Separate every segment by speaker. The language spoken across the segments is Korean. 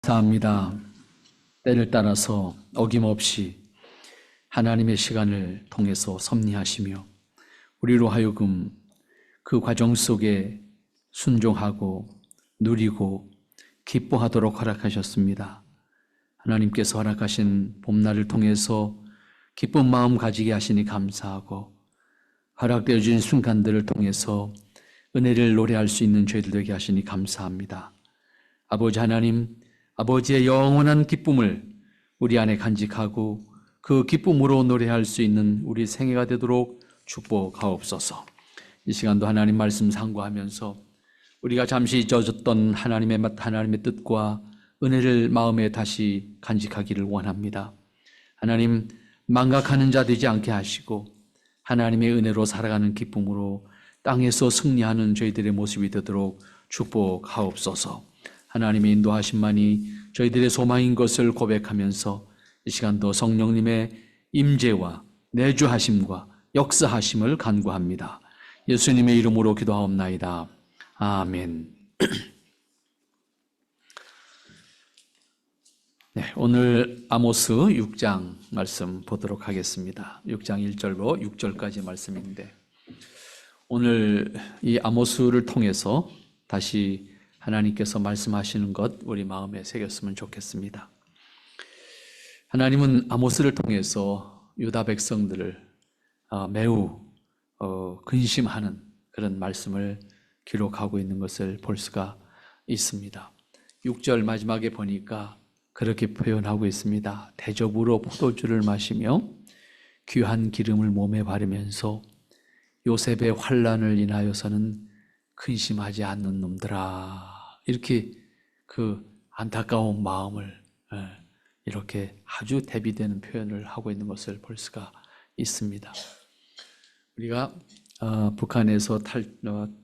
Speaker 1: 감사합니다. 때를 따라서 어김없이 하나님의 시간을 통해서 섭리하시며 우리로 하여금 그 과정 속에 순종하고 누리고 기뻐하도록 허락하셨습니다. 하나님께서 허락하신 봄날을 통해서 기쁜 마음 가지게 하시니 감사하고 허락되어 주신 순간들을 통해서 은혜를 노래할 수 있는 저희들 되게 하시니 감사합니다. 아버지 하나님, 아버지의 영원한 기쁨을 우리 안에 간직하고 그 기쁨으로 노래할 수 있는 우리 생애가 되도록 축복하옵소서. 이 시간도 하나님 말씀 상고하면서 우리가 잠시 잊어졌던 하나님의 뜻과 은혜를 마음에 다시 간직하기를 원합니다. 하나님, 망각하는 자 되지 않게 하시고 하나님의 은혜로 살아가는 기쁨으로 땅에서 승리하는 저희들의 모습이 되도록 축복하옵소서. 하나님의 인도하심만이 저희들의 소망인 것을 고백하면서 이 시간도 성령님의 임재와 내주하심과 역사하심을 간구합니다. 예수님의 이름으로 기도하옵나이다. 아멘. 네, 오늘 아모스 6장 말씀 보도록 하겠습니다. 6장 1절로 6절까지 말씀인데 오늘 이 아모스를 통해서 다시 하나님께서 말씀하시는 것 우리 마음에 새겼으면 좋겠습니다. 하나님은 아모스를 통해서 유다 백성들을 매우 근심하는 그런 말씀을 기록하고 있는 것을 볼 수가 있습니다. 6절 마지막에 보니까 그렇게 표현하고 있습니다. 대접으로 포도주를 마시며 귀한 기름을 몸에 바르면서 요셉의 환난을 인하여서는 근심하지 않는 놈들아, 이렇게 그 안타까운 마음을 이렇게 아주 대비되는 표현을 하고 있는 것을 볼 수가 있습니다. 우리가 북한에서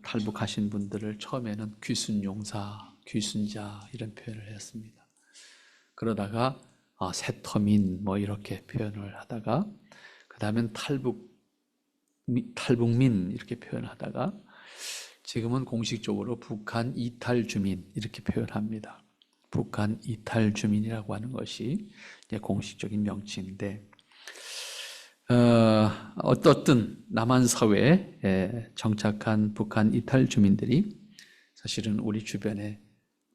Speaker 1: 탈북하신 분들을 처음에는 귀순용사, 귀순자 이런 표현을 했습니다. 그러다가 세터민 뭐 이렇게 표현을 하다가 그 다음엔 탈북민 이렇게 표현하다가 지금은 공식적으로 북한 이탈 주민 이렇게 표현합니다. 북한 이탈 주민이라고 하는 것이 이제 공식적인 명칭인데 어떻든 남한 사회에 정착한 북한 이탈 주민들이 사실은 우리 주변에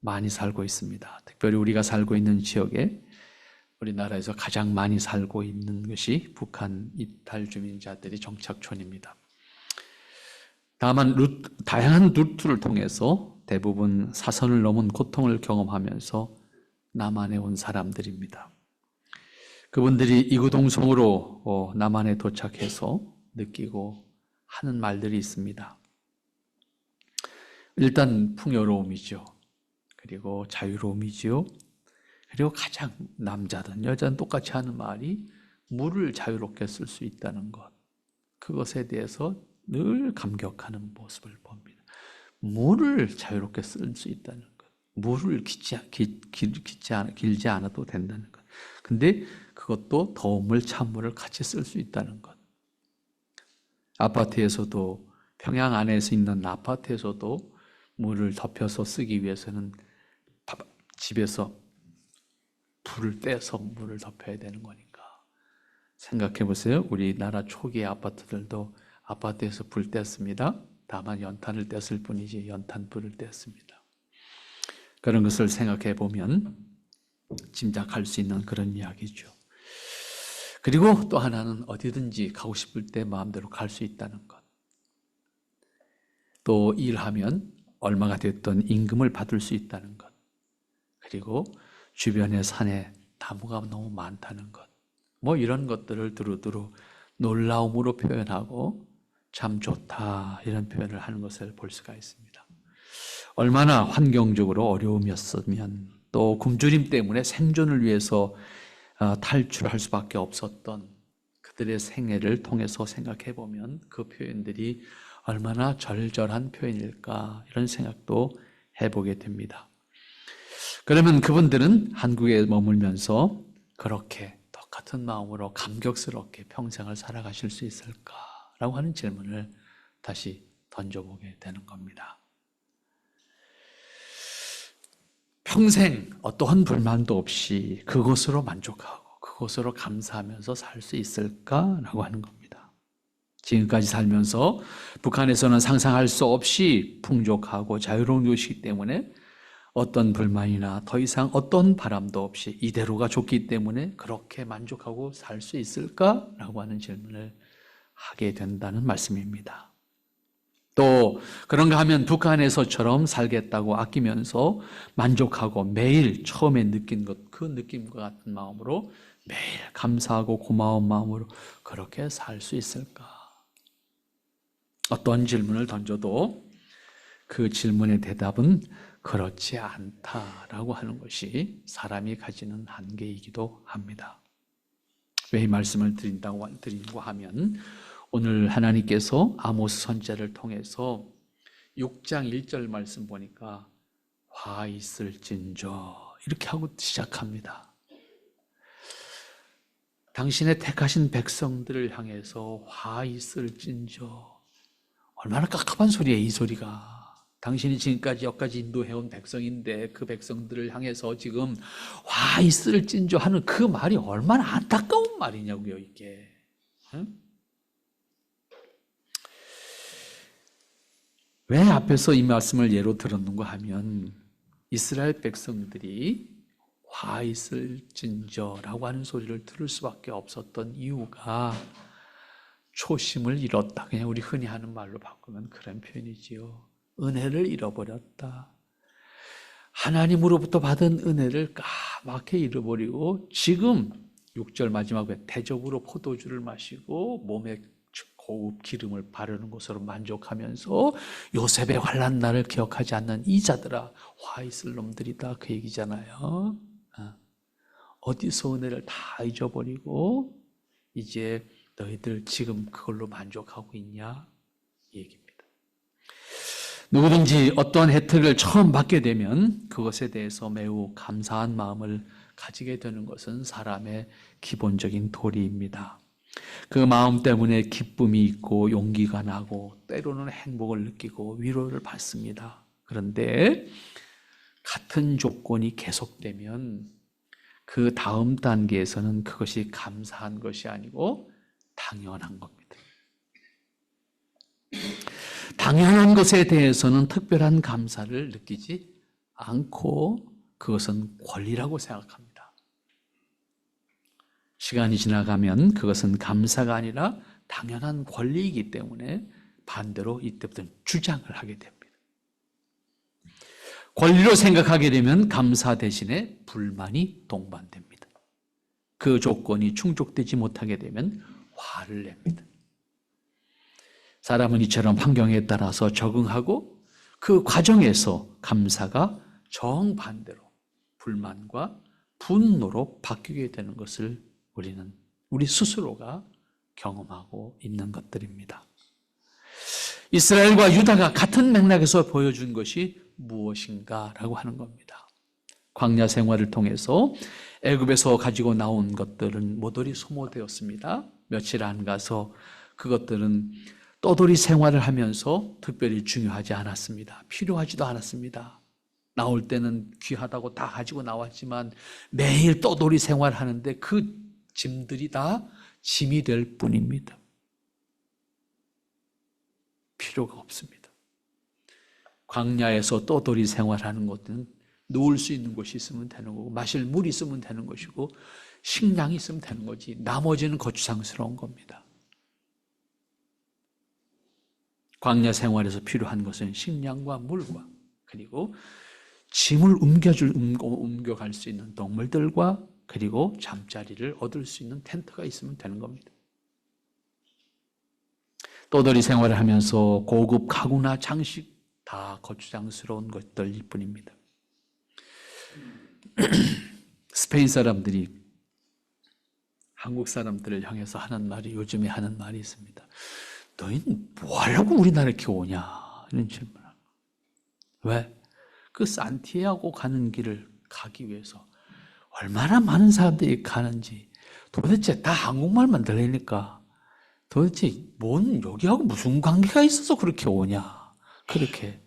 Speaker 1: 많이 살고 있습니다. 특별히 우리가 살고 있는 지역에 우리나라에서 가장 많이 살고 있는 것이 북한 이탈 주민자들이 정착촌입니다. 다만 다양한 루트를 통해서 대부분 사선을 넘은 고통을 경험하면서 남한에 온 사람들입니다. 그분들이 이구동성으로 남한에 도착해서 느끼고 하는 말들이 있습니다. 일단 풍요로움이죠. 그리고 자유로움이죠. 그리고 가장 남자든 여자든 똑같이 하는 말이 물을 자유롭게 쓸 수 있다는 것. 그것에 대해서 늘 감격하는 모습을 봅니다. 물을 자유롭게 쓸 수 있다는 것. 물을 길지 않아도 된다는 것. 근데 그것도 더운 물, 찬물을 같이 쓸 수 있다는 것. 아파트에서도 평양 안에서 있는 아파트에서도 물을 덮여서 쓰기 위해서는 집에서 불을 떼서 물을 덮여야 되는 거니까. 생각해 보세요. 우리나라 초기의 아파트들도 아파트에서 불 뗐습니다. 다만 연탄을 뗐을 뿐이지 연탄불을 뗐습니다. 그런 것을 생각해 보면 짐작할 수 있는 그런 이야기죠. 그리고 또 하나는 어디든지 가고 싶을 때 마음대로 갈 수 있다는 것. 또 일하면 얼마가 됐던 임금을 받을 수 있다는 것. 그리고 주변의 산에 나무가 너무 많다는 것. 뭐 이런 것들을 두루두루 놀라움으로 표현하고 참 좋다 이런 표현을 하는 것을 볼 수가 있습니다. 얼마나 환경적으로 어려움이었으면 또 굶주림 때문에 생존을 위해서 탈출할 수밖에 없었던 그들의 생애를 통해서 생각해 보면 그 표현들이 얼마나 절절한 표현일까 이런 생각도 해보게 됩니다. 그러면 그분들은 한국에 머물면서 그렇게 똑같은 마음으로 감격스럽게 평생을 살아가실 수 있을까라고 하는 질문을 다시 던져보게 되는 겁니다. 평생 어떠한 불만도 없이 그것으로 만족하고 그것으로 감사하면서 살 수 있을까라고 하는 겁니다. 지금까지 살면서 북한에서는 상상할 수 없이 풍족하고 자유로운 것이기 때문에 어떤 불만이나 더 이상 어떤 바람도 없이 이대로가 좋기 때문에 그렇게 만족하고 살 수 있을까라고 하는 질문을 하게 된다는 말씀입니다. 또 그런가 하면 북한에서처럼 살겠다고 아끼면서 만족하고 매일 처음에 느낀 것, 그 느낌과 같은 마음으로 매일 감사하고 고마운 마음으로 그렇게 살 수 있을까? 어떤 질문을 던져도 그 질문의 대답은 그렇지 않다라고 하는 것이 사람이 가지는 한계이기도 합니다. 왜 이 말씀을 드린다고 하면 오늘 하나님께서 아모스 선지자를 통해서 6장 1절 말씀 보니까 화 있을진저 이렇게 하고 시작합니다. 당신의 택하신 백성들을 향해서 화 있을진저. 얼마나 깝깝한 소리예요, 이 소리가. 당신이 지금까지 여기까지 인도해온 백성인데 그 백성들을 향해서 지금 화 있을진저 하는 그 말이 얼마나 안타까운 말이냐고요, 이게. 응? 왜 앞에서 이 말씀을 예로 들었는가 하면 이스라엘 백성들이 화 있을진저라고 하는 소리를 들을 수밖에 없었던 이유가 초심을 잃었다. 그냥 우리 흔히 하는 말로 바꾸면 그런 표현이지요. 은혜를 잃어버렸다. 하나님으로부터 받은 은혜를 까맣게 잃어버리고 지금 6절 마지막에 대적으로 포도주를 마시고 몸에 고급 기름을 바르는 것으로 만족하면서 요셉의 환난 날을 기억하지 않는 이 자들아 화 있을 놈들이다 그 얘기잖아요. 어디서 은혜를 다 잊어버리고 이제 너희들 지금 그걸로 만족하고 있냐 이 얘기입니다. 누구든지 어떤 혜택을 처음 받게 되면 그것에 대해서 매우 감사한 마음을 가지게 되는 것은 사람의 기본적인 도리입니다. 그 마음 때문에 기쁨이 있고 용기가 나고 때로는 행복을 느끼고 위로를 받습니다. 그런데 같은 조건이 계속되면 그 다음 단계에서는 그것이 감사한 것이 아니고 당연한 겁니다. 당연한 것에 대해서는 특별한 감사를 느끼지 않고 그것은 권리라고 생각합니다. 시간이 지나가면 그것은 감사가 아니라 당연한 권리이기 때문에 반대로 이때부터는 주장을 하게 됩니다. 권리로 생각하게 되면 감사 대신에 불만이 동반됩니다. 그 조건이 충족되지 못하게 되면 화를 냅니다. 사람은 이처럼 환경에 따라서 적응하고 그 과정에서 감사가 정반대로 불만과 분노로 바뀌게 되는 것을 우리 스스로가 경험하고 있는 것들입니다. 이스라엘과 유다가 같은 맥락에서 보여준 것이 무엇인가라고 하는 겁니다. 광야 생활을 통해서 애굽에서 가지고 나온 것들은 모조리 소모되었습니다. 며칠 안 가서 그것들은 떠돌이 생활을 하면서 특별히 중요하지 않았습니다. 필요하지도 않았습니다. 나올 때는 귀하다고 다 가지고 나왔지만 매일 떠돌이 생활하는데 그 짐들이 다 짐이 될 뿐입니다. 필요가 없습니다. 광야에서 떠돌이 생활하는 것은 누울 수 있는 곳이 있으면 되는 거고 마실 물이 있으면 되는 것이고 식량이 있으면 되는 거지 나머지는 거추장스러운 겁니다. 광야 생활에서 필요한 것은 식량과 물과 그리고 짐을 옮겨갈 수 있는 동물들과 그리고 잠자리를 얻을 수 있는 텐트가 있으면 되는 겁니다. 떠돌이 생활을 하면서 고급 가구나 장식 다 거추장스러운 것들일 뿐입니다. 스페인 사람들이 한국 사람들을 향해서 하는 말이 요즘에 하는 말이 있습니다. 너희는 뭐 하려고 우리나라에 이렇게 오냐? 이런 질문을 합니다. 왜? 그 산티아고 가는 길을 가기 위해서 얼마나 많은 사람들이 가는지 도대체 다 한국말만 들리니까 도대체 여기하고 무슨 관계가 있어서 그렇게 오냐 그렇게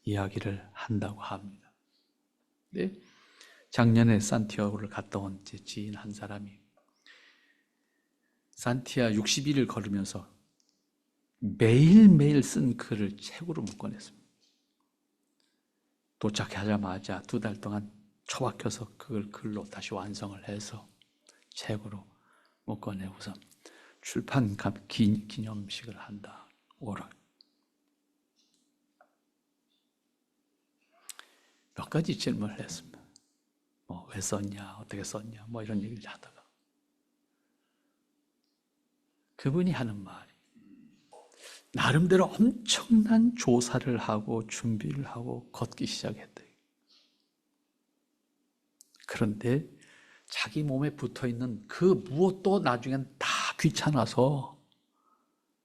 Speaker 1: 이야기를 한다고 합니다. 얘기하는데, 작년에 산티아고를 갔다 온 제 지인 한 사람이 산티아 60일을 걸으면서 매일매일 쓴 글을 책으로 묶어냈습니다. 도착하자마자 2달 동안 처박혀서 그걸 글로 다시 완성을 해서 책으로 묶어내고서 출판 기념식을 한다. 5월. 몇 가지 질문을 했습니다. 왜 썼냐, 어떻게 썼냐, 이런 얘기를 하다가 그분이 하는 말이 나름대로 엄청난 조사를 하고 준비를 하고 걷기 시작했대. 그런데 자기 몸에 붙어있는 그 무엇도 나중엔 다 귀찮아서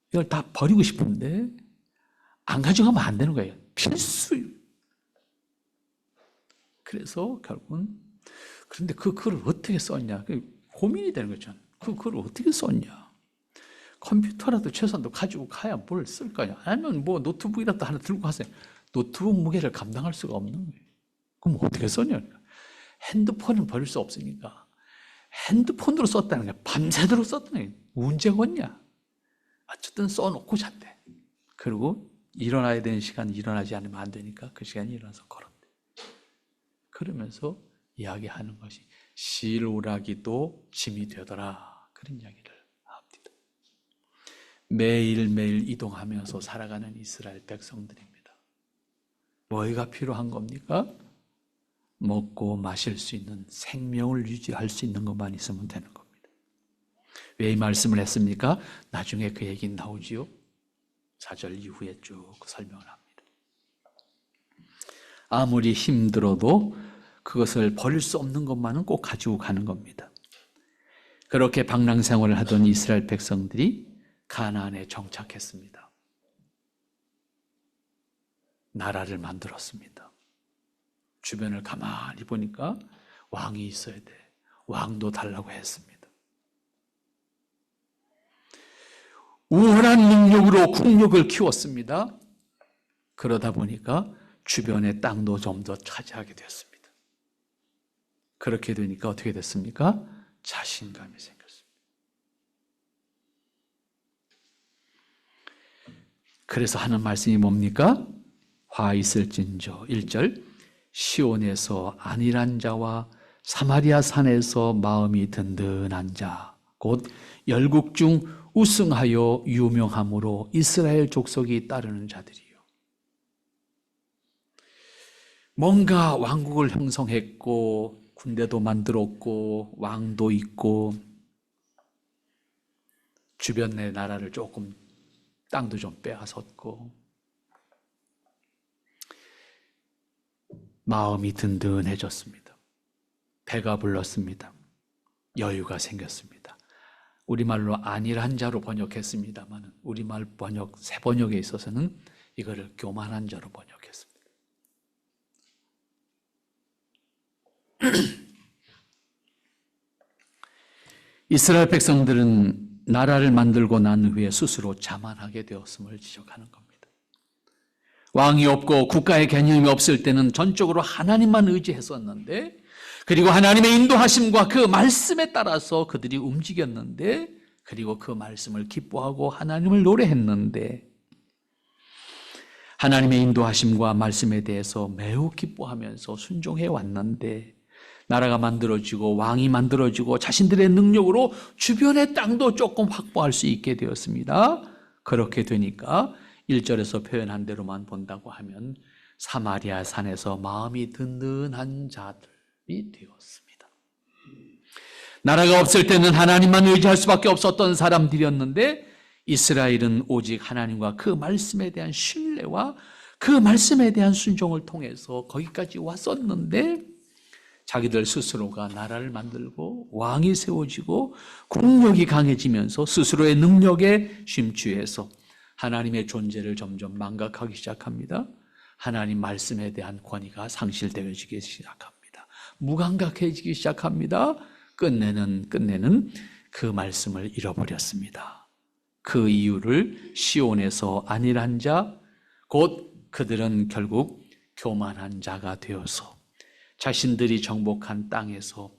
Speaker 1: 이걸 다 버리고 싶은데 안 가져가면 안 되는 거예요. 필수. 그래서 결국은 그런데 그 글을 어떻게 썼냐 고민이 되는 거죠. 그 글을 어떻게 썼냐. 컴퓨터라도 최소한도 가지고 가야 뭘 쓸까요? 아니면 노트북이라도 하나 들고 가세요. 노트북 무게를 감당할 수가 없는 거예요. 그럼 어떻게 썼냐. 핸드폰은 버릴 수 없으니까 핸드폰으로 썼다는 거야. 밤새도록 썼다는 거야. 문제가 없냐. 어쨌든 써놓고 잤대. 그리고 일어나야 되는 시간에 일어나지 않으면 안 되니까 그 시간에 일어나서 걸었대. 그러면서 이야기하는 것이 실오라기도 짐이 되더라. 그런 이야기를 합니다. 매일매일 이동하면서 살아가는 이스라엘 백성들입니다. 뭐가 필요한 겁니까? 먹고 마실 수 있는 생명을 유지할 수 있는 것만 있으면 되는 겁니다. 왜 이 말씀을 했습니까? 나중에 그 얘기 나오지요. 4절 이후에 쭉 설명을 합니다. 아무리 힘들어도 그것을 버릴 수 없는 것만은 꼭 가지고 가는 겁니다. 그렇게 방랑 생활을 하던 이스라엘 백성들이 가나안에 정착했습니다. 나라를 만들었습니다. 주변을 가만히 보니까 왕이 있어야 돼. 왕도 달라고 했습니다. 우월한 능력으로 국력을 키웠습니다. 그러다 보니까 주변의 땅도 좀 더 차지하게 됐습니다. 그렇게 되니까 어떻게 됐습니까? 자신감이 생겼습니다. 그래서 하는 말씀이 뭡니까? 화 있을진저 1절 시온에서 안일한 자와 사마리아 산에서 마음이 든든한 자 곧 열국 중 우승하여 유명함으로 이스라엘 족속이 따르는 자들이요. 뭔가 왕국을 형성했고 군대도 만들었고 왕도 있고 주변의 나라를 조금 땅도 좀 빼앗았고 마음이 든든해졌습니다. 배가 불렀습니다. 여유가 생겼습니다. 우리말로 안일한 자로 번역했습니다만 우리말 번역, 새 번역에 있어서는 이거를 교만한 자로 번역했습니다. 이스라엘 백성들은 나라를 만들고 난 후에 스스로 자만하게 되었음을 지적하는 겁니다. 왕이 없고 국가의 개념이 없을 때는 전적으로 하나님만 의지했었는데 그리고 하나님의 인도하심과 그 말씀에 따라서 그들이 움직였는데 그리고 그 말씀을 기뻐하고 하나님을 노래했는데 하나님의 인도하심과 말씀에 대해서 매우 기뻐하면서 순종해 왔는데 나라가 만들어지고 왕이 만들어지고 자신들의 능력으로 주변의 땅도 조금 확보할 수 있게 되었습니다. 그렇게 되니까 1절에서 표현한 대로만 본다고 하면 사마리아 산에서 마음이 든든한 자들이 되었습니다. 나라가 없을 때는 하나님만 의지할 수밖에 없었던 사람들이었는데 이스라엘은 오직 하나님과 그 말씀에 대한 신뢰와 그 말씀에 대한 순종을 통해서 거기까지 왔었는데 자기들 스스로가 나라를 만들고 왕이 세워지고 국력이 강해지면서 스스로의 능력에 심취해서 하나님의 존재를 점점 망각하기 시작합니다. 하나님 말씀에 대한 권위가 상실되어지기 시작합니다. 무감각해지기 시작합니다. 끝내는 그 말씀을 잃어버렸습니다. 그 이유를 시온에서 안일한 자, 곧 그들은 결국 교만한 자가 되어서 자신들이 정복한 땅에서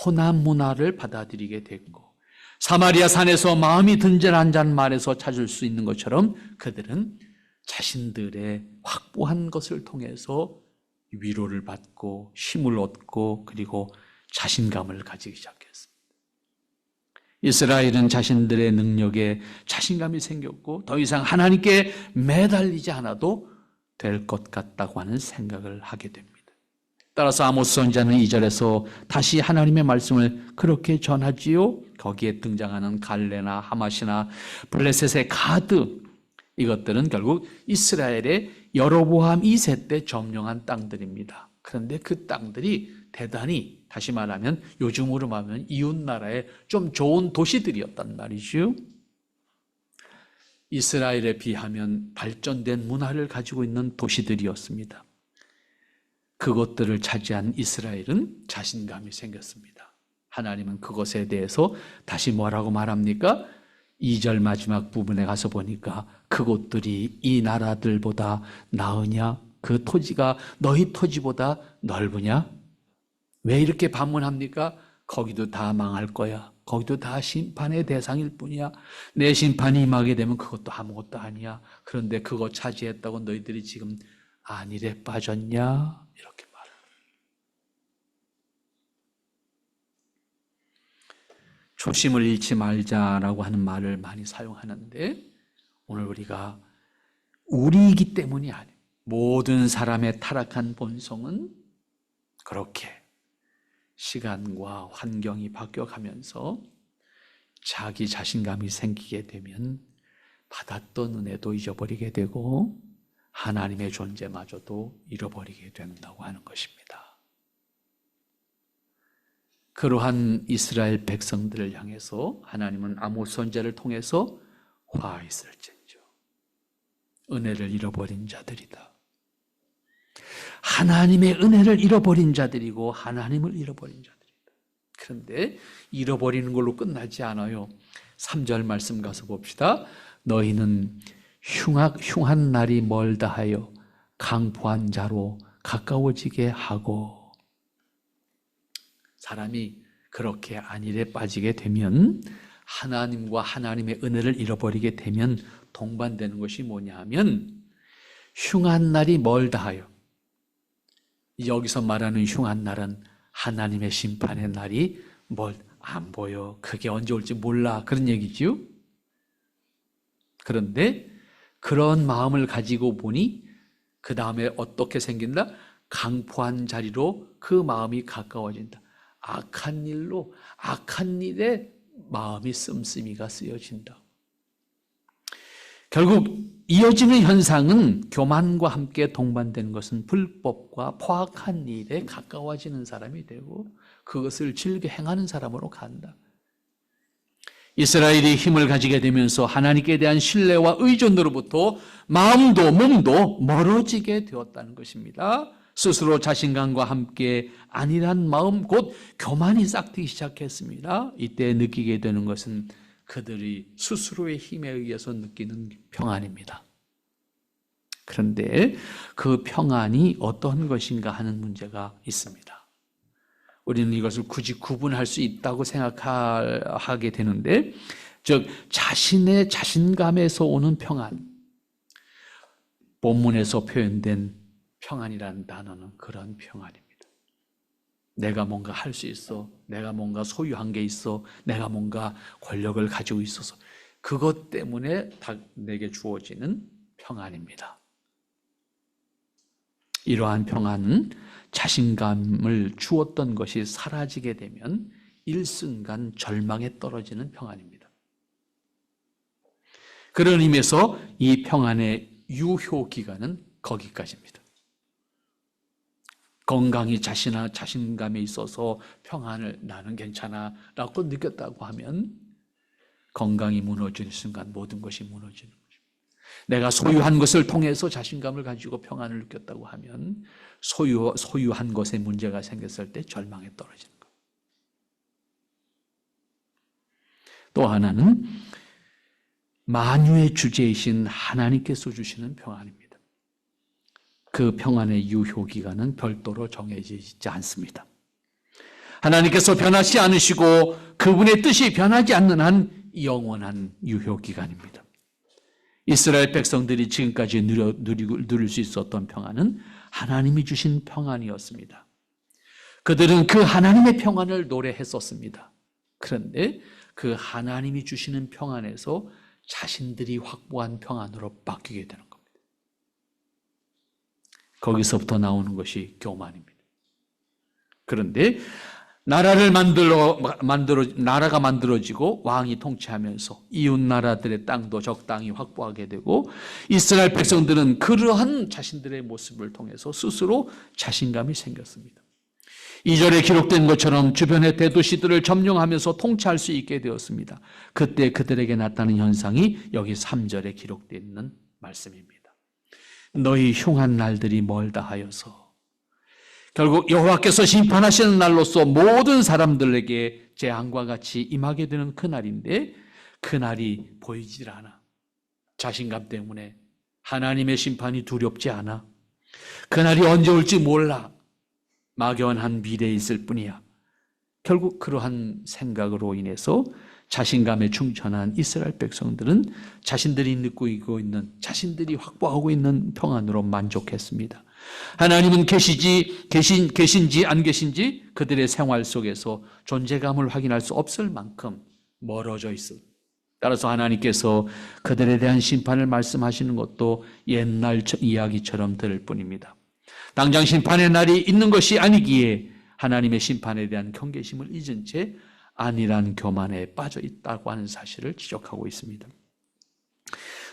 Speaker 1: 호남 문화를 받아들이게 됐고, 사마리아 산에서 마음이 든든한 말에서 찾을 수 있는 것처럼 그들은 자신들의 확보한 것을 통해서 위로를 받고 힘을 얻고 그리고 자신감을 가지기 시작했습니다. 이스라엘은 자신들의 능력에 자신감이 생겼고 더 이상 하나님께 매달리지 않아도 될 것 같다고 하는 생각을 하게 됩니다. 따라서 아모스 선지자는 2절에서 다시 하나님의 말씀을 그렇게 전하지요. 거기에 등장하는 갈레나 하맛이나 블레셋의 가드, 이것들은 결국 이스라엘의 여로보암 2세 때 점령한 땅들입니다. 그런데 그 땅들이 대단히, 다시 말하면 요즘으로 말하면 이웃나라의 좀 좋은 도시들이었단 말이죠. 이스라엘에 비하면 발전된 문화를 가지고 있는 도시들이었습니다. 그것들을 차지한 이스라엘은 자신감이 생겼습니다. 하나님은 그것에 대해서 다시 뭐라고 말합니까? 2절 마지막 부분에 가서 보니까 그곳들이 이 나라들보다 나으냐? 그 토지가 너희 토지보다 넓으냐? 왜 이렇게 반문합니까? 거기도 다 망할 거야. 거기도 다 심판의 대상일 뿐이야. 내 심판이 임하게 되면 그것도 아무것도 아니야. 그런데 그거 차지했다고 너희들이 지금 안일에 빠졌냐? 이렇게 말해요. 초심을 잃지 말자라고 하는 말을 많이 사용하는데, 오늘 우리가 우리이기 때문이 아니에요. 모든 사람의 타락한 본성은 그렇게 시간과 환경이 바뀌어가면서 자기 자신감이 생기게 되면 받았던 은혜도 잊어버리게 되고 하나님의 존재마저도 잃어버리게 된다고 하는 것입니다. 그러한 이스라엘 백성들을 향해서 하나님은 아모스 선지자를 통해서 화 있을진저 은혜를 잃어버린 자들이다. 하나님의 은혜를 잃어버린 자들이고 하나님을 잃어버린 자들이다. 그런데 잃어버리는 걸로 끝나지 않아요. 3절 말씀 가서 봅시다. 너희는 흉한 날이 멀다 하여 강포한 자로 가까워지게 하고. 사람이 그렇게 안일에 빠지게 되면, 하나님과 하나님의 은혜를 잃어버리게 되면 동반되는 것이 뭐냐 하면 흉한 날이 멀다 하여, 여기서 말하는 흉한 날은 하나님의 심판의 날이 안 보여. 그게 언제 올지 몰라. 그런 얘기지요. 그런데 그런 마음을 가지고 보니 그 다음에 어떻게 생긴다? 강포한 자리로 그 마음이 가까워진다. 악한 일에 마음이 씀씀이가 쓰여진다. 결국 이어지는 현상은 교만과 함께 동반되는 것은 불법과 포악한 일에 가까워지는 사람이 되고 그것을 즐겨 행하는 사람으로 간다. 이스라엘이 힘을 가지게 되면서 하나님께 대한 신뢰와 의존으로부터 마음도 몸도 멀어지게 되었다는 것입니다. 스스로 자신감과 함께 안일한 마음, 곧 교만이 싹트기 시작했습니다. 이때 느끼게 되는 것은 그들이 스스로의 힘에 의해서 느끼는 평안입니다. 그런데 그 평안이 어떤 것인가 하는 문제가 있습니다. 우리는 이것을 굳이 구분할 수 있다고 생각하게 되는데, 즉 자신의 자신감에서 오는 평안, 본문에서 표현된 평안이라는 단어는 그런 평안입니다. 내가 뭔가 할 수 있어, 내가 뭔가 소유한 게 있어, 내가 뭔가 권력을 가지고 있어서 그것 때문에 내게 주어지는 평안입니다. 이러한 평안은 자신감을 주었던 것이 사라지게 되면 일순간 절망에 떨어지는 평안입니다. 그런 의미에서 이 평안의 유효 기간은 거기까지입니다. 건강히 자신감에 있어서 평안을 나는 괜찮아 라고 느꼈다고 하면 건강이 무너지는 순간 모든 것이 무너지는 거죠. 내가 소유한 것을 통해서 자신감을 가지고 평안을 느꼈다고 하면 소유한 것에 문제가 생겼을 때 절망에 떨어지는 거예요. 또 하나는 만유의 주제이신 하나님께서 주시는 평안입니다. 그 평안의 유효기간은 별도로 정해지지 않습니다. 하나님께서 변하지 않으시고 그분의 뜻이 변하지 않는 한 영원한 유효기간입니다. 이스라엘 백성들이 지금까지 누릴 수 있었던 평안은 하나님이 주신 평안이었습니다. 그들은 그 하나님의 평안을 노래했었습니다. 그런데 그 하나님이 주시는 평안에서 자신들이 확보한 평안으로 바뀌게 되는 겁니다. 거기서부터 나오는 것이 교만입니다. 그런데 나라가 만들어지고 왕이 통치하면서 이웃 나라들의 땅도 적당히 확보하게 되고 이스라엘 백성들은 그러한 자신들의 모습을 통해서 스스로 자신감이 생겼습니다. 2절에 기록된 것처럼 주변의 대도시들을 점령하면서 통치할 수 있게 되었습니다. 그때 그들에게 나타난 현상이 여기 3절에 기록되어 있는 말씀입니다. 너희 흉한 날들이 멀다 하여서, 결국 여호와께서 심판하시는 날로서 모든 사람들에게 재앙과 같이 임하게 되는 그날인데 그날이 보이질 않아. 자신감 때문에 하나님의 심판이 두렵지 않아. 그날이 언제 올지 몰라. 막연한 미래에 있을 뿐이야. 결국 그러한 생각으로 인해서 자신감에 충천한 이스라엘 백성들은 자신들이 느끼고 있는, 자신들이 확보하고 있는 평안으로 만족했습니다. 하나님은 계신지 안 계신지 그들의 생활 속에서 존재감을 확인할 수 없을 만큼 멀어져 있습니다. 따라서 하나님께서 그들에 대한 심판을 말씀하시는 것도 옛날 이야기처럼 들을 뿐입니다. 당장 심판의 날이 있는 것이 아니기에 하나님의 심판에 대한 경계심을 잊은 채 안일한 교만에 빠져 있다고 하는 사실을 지적하고 있습니다.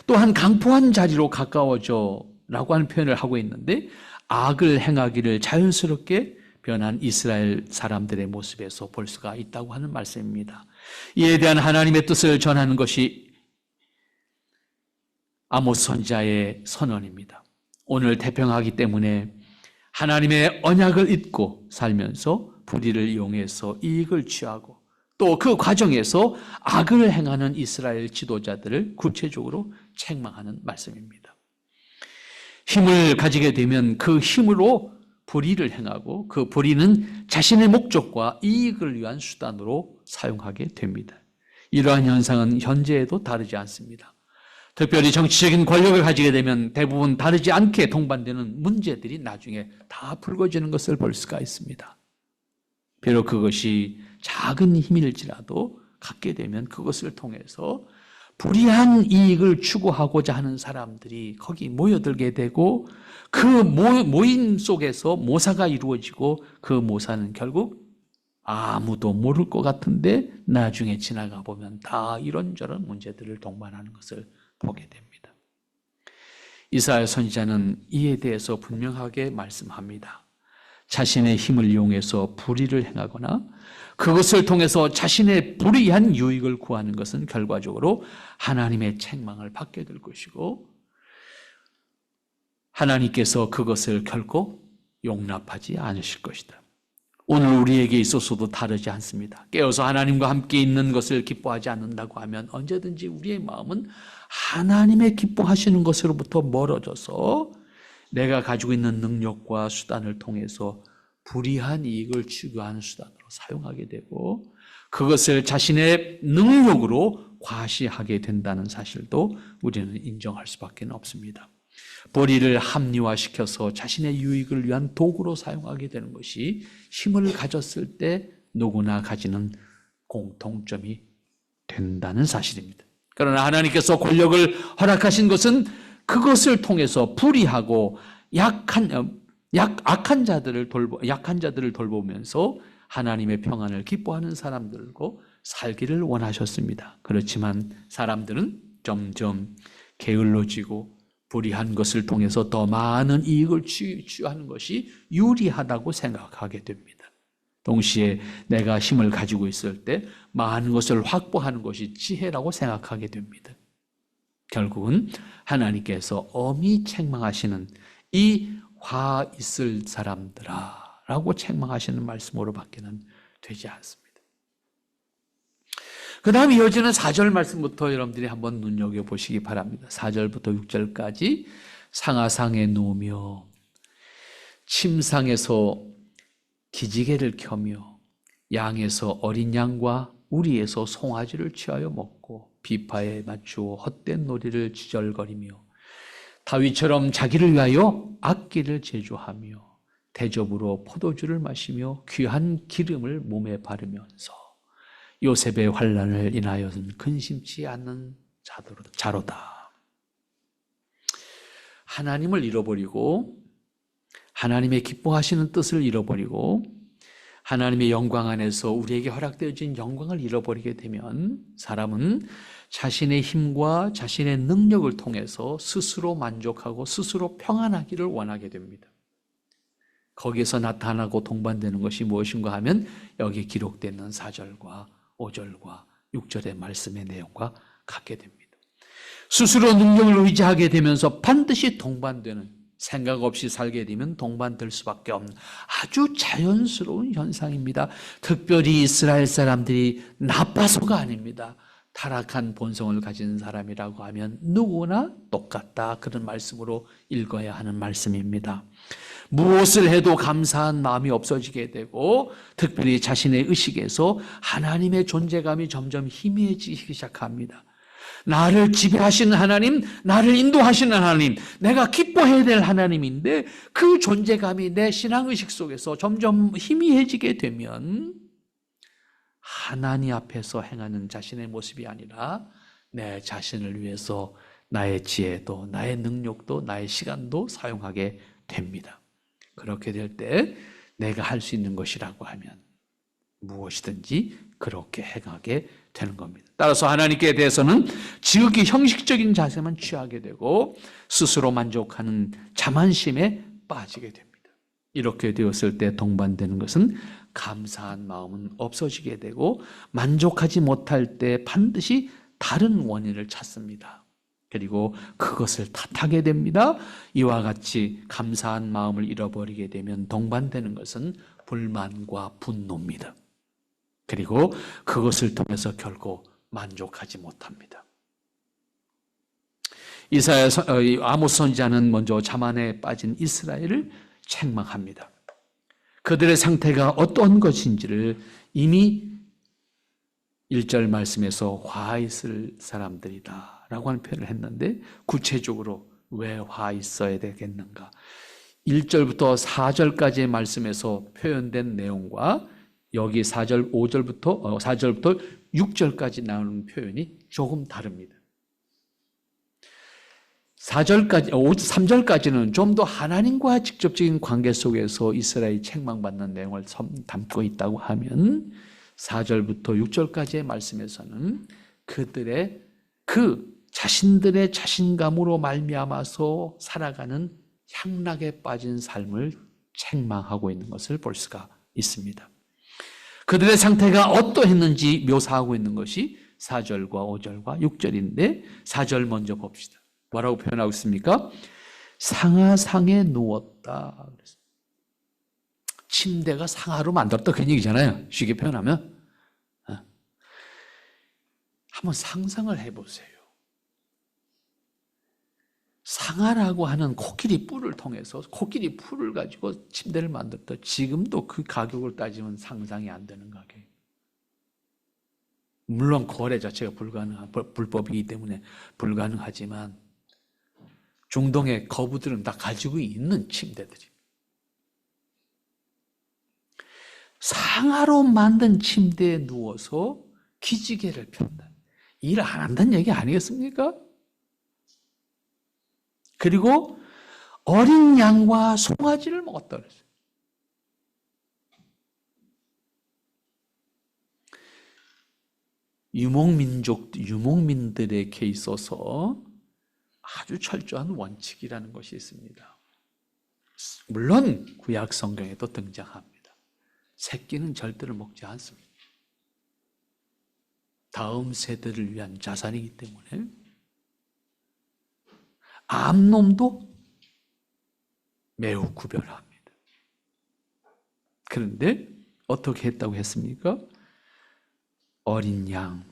Speaker 1: 또한 강포한 자리로 가까워져 라고 하는 표현을 하고 있는데 악을 행하기를 자연스럽게 변한 이스라엘 사람들의 모습에서 볼 수가 있다고 하는 말씀입니다. 이에 대한 하나님의 뜻을 전하는 것이 아모스 선지자의 선언입니다. 오늘 태평하기 때문에 하나님의 언약을 잊고 살면서 불의를 이용해서 이익을 취하고 또 그 과정에서 악을 행하는 이스라엘 지도자들을 구체적으로 책망하는 말씀입니다. 힘을 가지게 되면 그 힘으로 불의를 행하고 그 불의는 자신의 목적과 이익을 위한 수단으로 사용하게 됩니다. 이러한 현상은 현재에도 다르지 않습니다. 특별히 정치적인 권력을 가지게 되면 대부분 다르지 않게 동반되는 문제들이 나중에 다 불거지는 것을 볼 수가 있습니다. 비록 그것이 작은 힘일지라도 갖게 되면 그것을 통해서 불이한 이익을 추구하고자 하는 사람들이 거기 모여들게 되고 그 모임 속에서 모사가 이루어지고 그 모사는 결국 아무도 모를 것 같은데 나중에 지나가 보면 다 이런저런 문제들을 동반하는 것을 보게 됩니다. 이사야 선지자는 이에 대해서 분명하게 말씀합니다. 자신의 힘을 이용해서 불의를 행하거나 그것을 통해서 자신의 불의한 유익을 구하는 것은 결과적으로 하나님의 책망을 받게 될 것이고 하나님께서 그것을 결코 용납하지 않으실 것이다. 오늘 우리에게 있어서도 다르지 않습니다. 깨어서 하나님과 함께 있는 것을 기뻐하지 않는다고 하면 언제든지 우리의 마음은 하나님의 기뻐하시는 것으로부터 멀어져서 내가 가지고 있는 능력과 수단을 통해서 불의한 이익을 추구하는 수단으로 사용하게 되고 그것을 자신의 능력으로 과시하게 된다는 사실도 우리는 인정할 수밖에 없습니다. 불의를 합리화시켜서 자신의 유익을 위한 도구로 사용하게 되는 것이 힘을 가졌을 때 누구나 가지는 공통점이 된다는 사실입니다. 그러나 하나님께서 권력을 허락하신 것은 그것을 통해서 불의하고 약한 자들을 돌보면서 하나님의 평안을 기뻐하는 사람들과 살기를 원하셨습니다. 그렇지만 사람들은 점점 게을러지고 불의한 것을 통해서 더 많은 이익을 취하는 것이 유리하다고 생각하게 됩니다. 동시에 내가 힘을 가지고 있을 때 많은 것을 확보하는 것이 지혜라고 생각하게 됩니다. 결국은 하나님께서 엄히 책망하시는 이 화 있을 사람들아 라고 책망하시는 말씀으로 밖에는 되지 않습니다. 그 다음 이어지는 4절 말씀부터 여러분들이 한번 눈여겨보시기 바랍니다. 4절부터 6절까지 상하상에 누우며 침상에서 기지개를 켜며 양에서 어린 양과 우리에서 송아지를 취하여 먹고 비파에 맞추어 헛된 놀이를 지절거리며 다윗처럼 자기를 위하여 악기를 제조하며 대접으로 포도주를 마시며 귀한 기름을 몸에 바르면서 요셉의 환난을 인하여는 근심치 않는 자로다. 하나님을 잃어버리고 하나님의 기뻐하시는 뜻을 잃어버리고 하나님의 영광 안에서 우리에게 허락되어진 영광을 잃어버리게 되면 사람은 자신의 힘과 자신의 능력을 통해서 스스로 만족하고 스스로 평안하기를 원하게 됩니다. 거기에서 나타나고 동반되는 것이 무엇인가 하면 여기 기록되어 있는 4절과 5절과 6절의 말씀의 내용과 같게 됩니다. 스스로 능력을 의지하게 되면서 반드시 동반되는, 생각 없이 살게 되면 동반될 수밖에 없는 아주 자연스러운 현상입니다. 특별히 이스라엘 사람들이 나빠서가 아닙니다. 타락한 본성을 가진 사람이라고 하면 누구나 똑같다, 그런 말씀으로 읽어야 하는 말씀입니다. 무엇을 해도 감사한 마음이 없어지게 되고 특별히 자신의 의식에서 하나님의 존재감이 점점 희미해지기 시작합니다. 나를 지배하시는 하나님, 나를 인도하시는 하나님, 내가 기뻐해야 될 하나님인데 그 존재감이 내 신앙의식 속에서 점점 희미해지게 되면 하나님 앞에서 행하는 자신의 모습이 아니라 내 자신을 위해서 나의 지혜도 나의 능력도 나의 시간도 사용하게 됩니다. 그렇게 될 때 내가 할 수 있는 것이라고 하면 무엇이든지 그렇게 행하게 되는 겁니다. 따라서 하나님께 대해서는 지극히 형식적인 자세만 취하게 되고 스스로 만족하는 자만심에 빠지게 됩니다. 이렇게 되었을 때 동반되는 것은 감사한 마음은 없어지게 되고 만족하지 못할 때 반드시 다른 원인을 찾습니다. 그리고 그것을 탓하게 됩니다. 이와 같이 감사한 마음을 잃어버리게 되면 동반되는 것은 불만과 분노입니다. 그리고 그것을 통해서 결국 만족하지 못합니다. 아모스 선지자는 먼저 자만에 빠진 이스라엘을 책망합니다. 그들의 상태가 어떤 것인지를 이미 1절 말씀에서 화 있을 사람들이다 라고 하는 표현을 했는데 구체적으로 왜 화 있어야 되겠는가? 1절부터 4절까지의 말씀에서 표현된 내용과 여기 4절부터 6절까지 나오는 표현이 조금 다릅니다. 3절까지는 좀 더 하나님과 직접적인 관계 속에서 이스라엘이 책망받는 내용을 담고 있다고 하면 4절부터 6절까지의 말씀에서는 그들의 자신들의 자신감으로 말미암아서 살아가는 향락에 빠진 삶을 책망하고 있는 것을 볼 수가 있습니다. 그들의 상태가 어떠했는지 묘사하고 있는 것이 4절과 5절과 6절인데 4절 먼저 봅시다. 뭐라고 표현하고 있습니까? 상하상에 누웠다. 침대가 상하로 만들었다 그런 얘기잖아요. 쉽게 표현하면. 한번 상상을 해보세요. 상하라고 하는 코끼리 뿔을 통해서 코끼리 뿔을 가지고 침대를 만들었다. 지금도 그 가격을 따지면 상상이 안 되는 가격. 물론 거래 자체가 불법이기 때문에 불가능하지만 중동의 거부들은 다 가지고 있는 침대들이. 상하로 만든 침대에 누워서 기지개를 편다. 일 안 한다는 얘기 아니겠습니까? 그리고 어린 양과 송아지를 먹었다 그랬어요. 유목민들에게 있어서 아주 철저한 원칙이라는 것이 있습니다. 물론 구약 성경에도 등장합니다. 새끼는 절대로 먹지 않습니다. 다음 세대를 위한 자산이기 때문에. 암놈도 매우 구별합니다. 그런데 어떻게 했다고 했습니까? 어린 양,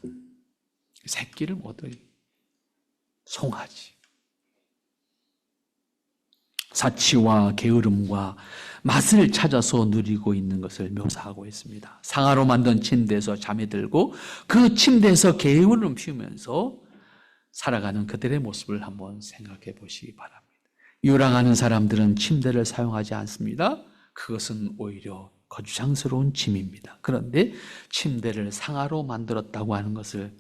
Speaker 1: 새끼를 먹어요. 송아지. 사치와 게으름과 맛을 찾아서 누리고 있는 것을 묘사하고 있습니다. 상아로 만든 침대에서 잠이 들고 그 침대에서 게으름 피우면서 살아가는 그들의 모습을 한번 생각해 보시기 바랍니다. 유랑하는 사람들은 침대를 사용하지 않습니다. 그것은 오히려 거추장스러운 짐입니다. 그런데 침대를 상아로 만들었다고 하는 것을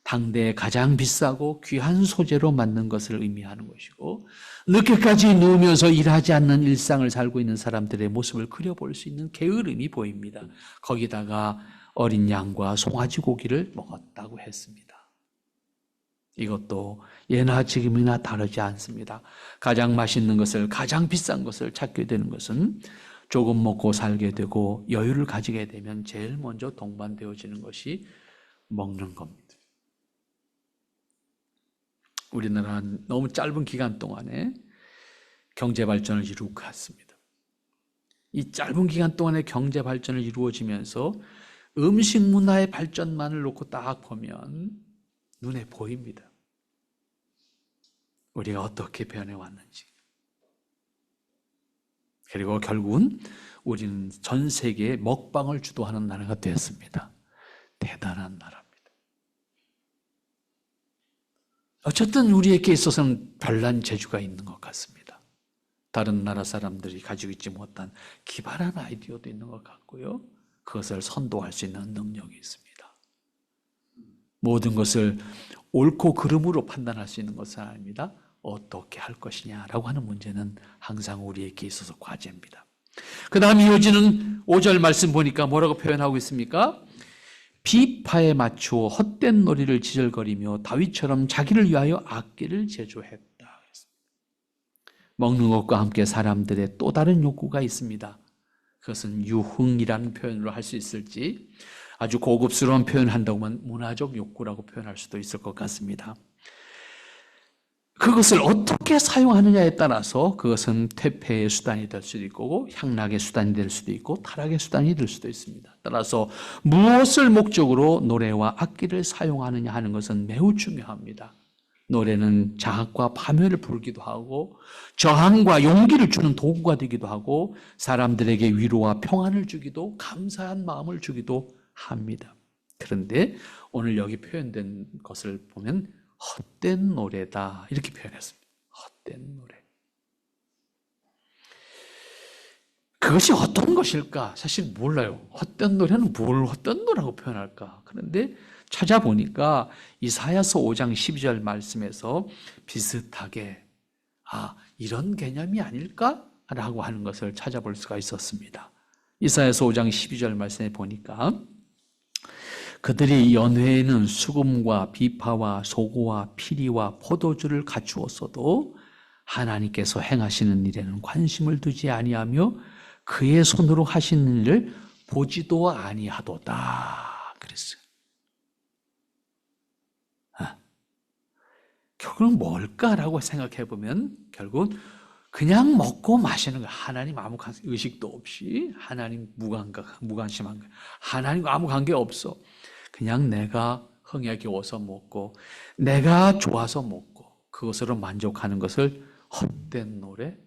Speaker 1: 당대에 가장 비싸고 귀한 소재로 만든 것을 의미하는 것이고, 늦게까지 누우면서 일하지 않는 일상을 살고 있는 사람들의 모습을 그려볼 수 있는 게으름이 보입니다. 거기다가 어린 양과 송아지 고기를 먹었다고 했습니다. 이것도 예나 지금이나 다르지 않습니다. 가장 맛있는 것을, 가장 비싼 것을 찾게 되는 것은 조금 먹고 살게 되고 여유를 가지게 되면 제일 먼저 동반되어지는 것이 먹는 겁니다. 우리나라는 너무 짧은 기간 동안에 경제 발전을 이루고 갔습니다. 이 짧은 기간 동안에 경제 발전을 이루어지면서 음식 문화의 발전만을 놓고 딱 보면 눈에 보입니다. 우리가 어떻게 변해왔는지. 그리고 결국은 우리는 전 세계에 먹방을 주도하는 나라가 되었습니다. 대단한 나라입니다. 어쨌든 우리에게 있어서는 별난 재주가 있는 것 같습니다. 다른 나라 사람들이 가지고 있지 못한 기발한 아이디어도 있는 것 같고요. 그것을 선도할 수 있는 능력이 있습니다. 모든 것을 옳고 그름으로 판단할 수 있는 것은 아닙니다. 어떻게 할 것이냐라고 하는 문제는 항상 우리에게 있어서 과제입니다. 그 다음 이어지는 5절 말씀 보니까 뭐라고 표현하고 있습니까? 비파에 맞추어 헛된 놀이를 지절거리며 다윗처럼 자기를 위하여 악기를 제조했다. 먹는 것과 함께 사람들의 또 다른 욕구가 있습니다. 그것은 유흥이라는 표현으로 할 수 있을지, 아주 고급스러운 표현을 한다고 하면 문화적 욕구라고 표현할 수도 있을 것 같습니다. 그것을 어떻게 사용하느냐에 따라서 그것은 퇴폐의 수단이 될 수도 있고 향락의 수단이 될 수도 있고 타락의 수단이 될 수도 있습니다. 따라서 무엇을 목적으로 노래와 악기를 사용하느냐 하는 것은 매우 중요합니다. 노래는 자학과 파멸을 부르기도 하고 저항과 용기를 주는 도구가 되기도 하고 사람들에게 위로와 평안을 주기도 감사한 마음을 주기도 합니다. 그런데 오늘 여기 표현된 것을 보면 헛된 노래다 이렇게 표현했습니다. 헛된 노래. 그것이 어떤 것일까? 사실 몰라요. 헛된 노래는 뭘 헛된 노래라고 표현할까? 그런데 찾아보니까 이사야서 5장 12절 말씀에서 비슷하게 이런 개념이 아닐까? 라고 하는 것을 찾아볼 수가 있었습니다. 이사야서 5장 12절 말씀에 보니까 그들이 연회에는 수금과 비파와 소고와 피리와 포도주를 갖추었어도 하나님께서 행하시는 일에는 관심을 두지 아니하며 그의 손으로 하시는 일을 보지도 아니하도다 그랬어요. 결국은 뭘까라고 생각해 보면 결국은 그냥 먹고 마시는 거예요. 하나님 아무 의식도 없이 하나님 무관심한 거예요. 하나님과 아무 관계 없어. 그냥 내가 흥에 겨워서 먹고 내가 좋아서 먹고 그것으로 만족하는 것을 헛된 노래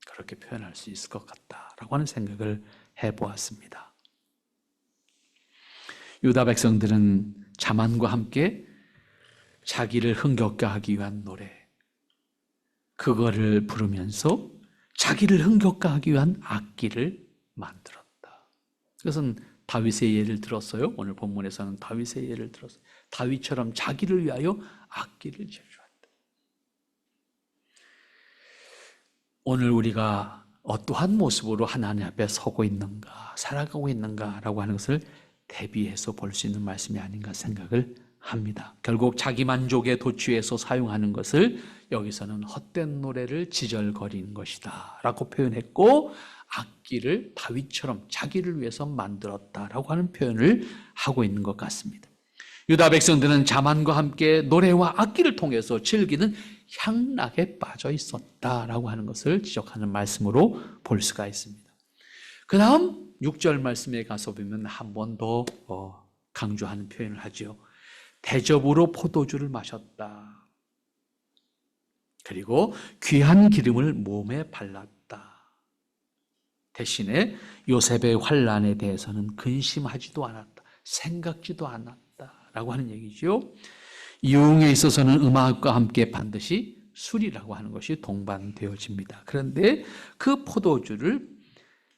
Speaker 1: 그렇게 표현할 수 있을 것 같다라고 하는 생각을 해보았습니다. 유다 백성들은 자만과 함께 자기를 흥겹게 하기 위한 노래 그거를 부르면서 자기를 흥겹게 하기 위한 악기를 만들었다. 그것은 다윗의 예를 들었어요. 오늘 본문에서는 다윗의 예를 들었어요. 다윗처럼 자기를 위하여 악기를 제조한다. 오늘 우리가 어떠한 모습으로 하나님 앞에 서고 있는가, 살아가고 있는가라고 하는 것을 대비해서 볼 수 있는 말씀이 아닌가 생각을 합니다. 결국 자기 만족에 도취해서 사용하는 것을 여기서는 헛된 노래를 지절거리는 것이다 라고 표현했고 악기를 다윗처럼 자기를 위해서 만들었다라고 하는 표현을 하고 있는 것 같습니다. 유다 백성들은 자만과 함께 노래와 악기를 통해서 즐기는 향락에 빠져 있었다라고 하는 것을 지적하는 말씀으로 볼 수가 있습니다. 그 다음 6절 말씀에 가서 보면 한 번 더 강조하는 표현을 하죠. 대접으로 포도주를 마셨다. 그리고 귀한 기름을 몸에 발랐다. 대신에 요셉의 환난에 대해서는 근심하지도 않았다. 생각지도 않았다라고 하는 얘기죠. 유흥에 있어서는 음악과 함께 반드시 술이라고 하는 것이 동반되어집니다. 그런데 그 포도주를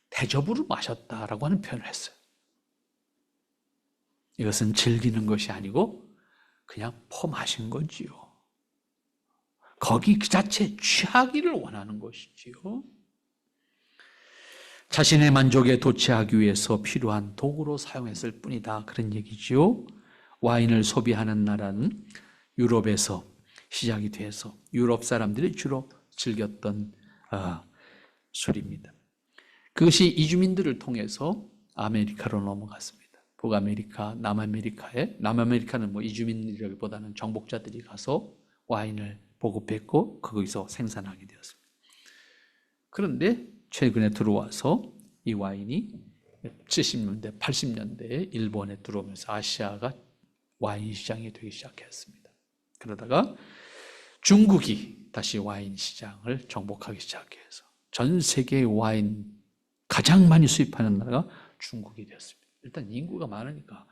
Speaker 1: 대접으로 마셨다라고 하는 표현을 했어요. 이것은 즐기는 것이 아니고 그냥 퍼마신 거지요. 거기 그 자체에 취하기를 원하는 것이지요. 자신의 만족에 도취하기 위해서 필요한 도구로 사용했을 뿐이다. 그런 얘기지요. 와인을 소비하는 나라는 유럽에서 시작이 돼서 유럽 사람들이 주로 즐겼던 술입니다. 그것이 이주민들을 통해서 아메리카로 넘어갔습니다. 북아메리카, 남아메리카는 뭐 이주민이라기보다는 정복자들이 가서 와인을 보급했고 거기서 생산하게 되었습니다. 그런데 최근에 들어와서 이 와인이 70년대, 80년대에 일본에 들어오면서 아시아가 와인 시장이 되기 시작했습니다. 그러다가 중국이 다시 와인 시장을 정복하기 시작해서 전 세계 와인 가장 많이 수입하는 나라가 중국이 되었습니다. 일단 인구가 많으니까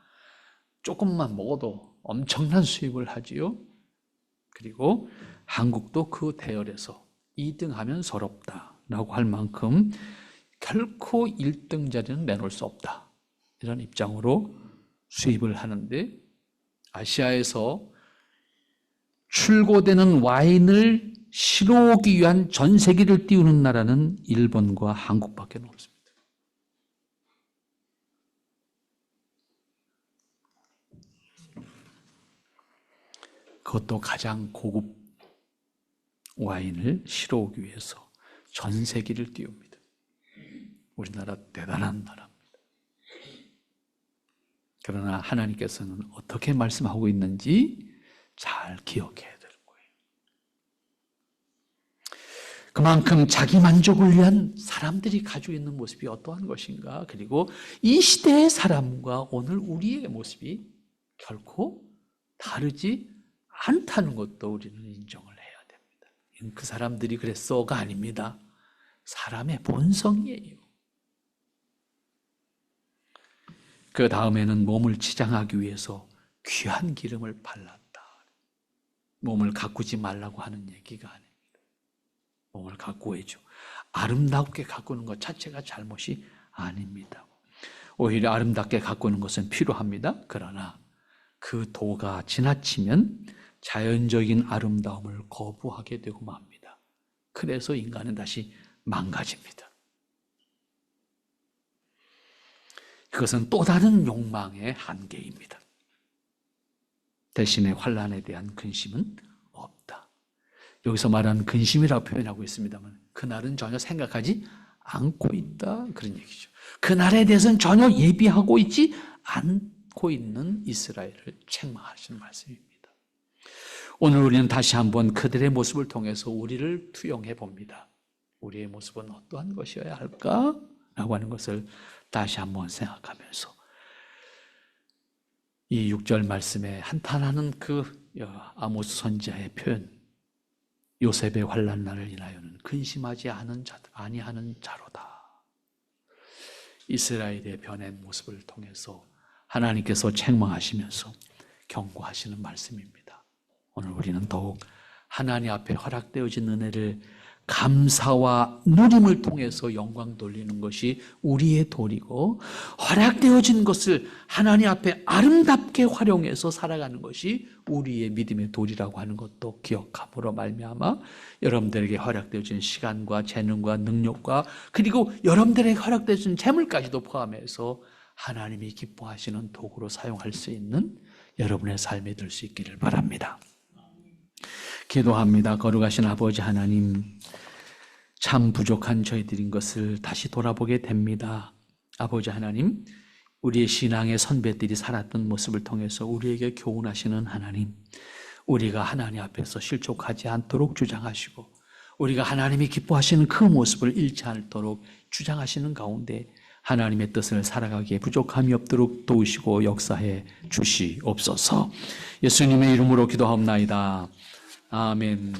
Speaker 1: 조금만 먹어도 엄청난 수입을 하지요. 그리고 한국도 그 대열에서 2등하면 서럽다라고 할 만큼 결코 1등 자리는 내놓을 수 없다. 이런 입장으로 수입을 하는데 아시아에서 출고되는 와인을 실어오기 위한 전세기를 띄우는 나라는 일본과 한국밖에 없습니다. 그것도 가장 고급 와인을 실어오기 위해서 전세기를 띄웁니다. 우리나라 대단한 나라입니다. 그러나 하나님께서는 어떻게 말씀하고 있는지 잘 기억해야 되는 거예요. 그만큼 자기 만족을 위한 사람들이 가지고 있는 모습이 어떠한 것인가, 그리고 이 시대의 사람과 오늘 우리의 모습이 결코 다르지 않다는 것도 우리는 인정을 해야 됩니다. 그 사람들이 그랬어가 아닙니다. 사람의 본성이에요. 그 다음에는 몸을 치장하기 위해서 귀한 기름을 발랐다. 몸을 가꾸지 말라고 하는 얘기가 아닙니다. 몸을 가꾸어야죠. 아름답게 가꾸는 것 자체가 잘못이 아닙니다. 오히려 아름답게 가꾸는 것은 필요합니다. 그러나 그 도가 지나치면 자연적인 아름다움을 거부하게 되고 맙니다. 그래서 인간은 다시 망가집니다. 그것은 또 다른 욕망의 한계입니다. 대신에 환난에 대한 근심은 없다. 여기서 말하는 근심이라고 표현하고 있습니다만 그날은 전혀 생각하지 않고 있다, 그런 얘기죠. 그날에 대해서는 전혀 예비하고 있지 않고 있는 이스라엘을 책망하시는 말씀입니다. 오늘 우리는 다시 한번 그들의 모습을 통해서 우리를 투영해 봅니다. 우리의 모습은 어떠한 것이어야 할까? 라고 하는 것을 다시 한번 생각하면서 이 6절 말씀에 한탄하는 그 아모스 선지자의 표현, 요셉의 환난날을 인하여는 근심하지 아니하는 자로다. 이스라엘의 변한 모습을 통해서 하나님께서 책망하시면서 경고하시는 말씀입니다. 오늘 우리는 더욱 하나님 앞에 허락되어진 은혜를 감사와 누림을 통해서 영광 돌리는 것이 우리의 도리고, 허락되어진 것을 하나님 앞에 아름답게 활용해서 살아가는 것이 우리의 믿음의 도리라고 하는 것도 기억함으로 말미암아 여러분들에게 허락되어진 시간과 재능과 능력과 그리고 여러분들에게 허락되어진 재물까지도 포함해서 하나님이 기뻐하시는 도구로 사용할 수 있는 여러분의 삶이 될 수 있기를 바랍니다. 기도합니다. 거룩하신 아버지 하나님, 참 부족한 저희들인 것을 다시 돌아보게 됩니다. 아버지 하나님, 우리의 신앙의 선배들이 살았던 모습을 통해서 우리에게 교훈하시는 하나님, 우리가 하나님 앞에서 실족하지 않도록 주장하시고 우리가 하나님이 기뻐하시는 그 모습을 잃지 않도록 주장하시는 가운데 하나님의 뜻을 살아가기에 부족함이 없도록 도우시고 역사해 주시옵소서. 예수님의 이름으로 기도하옵나이다. 아멘.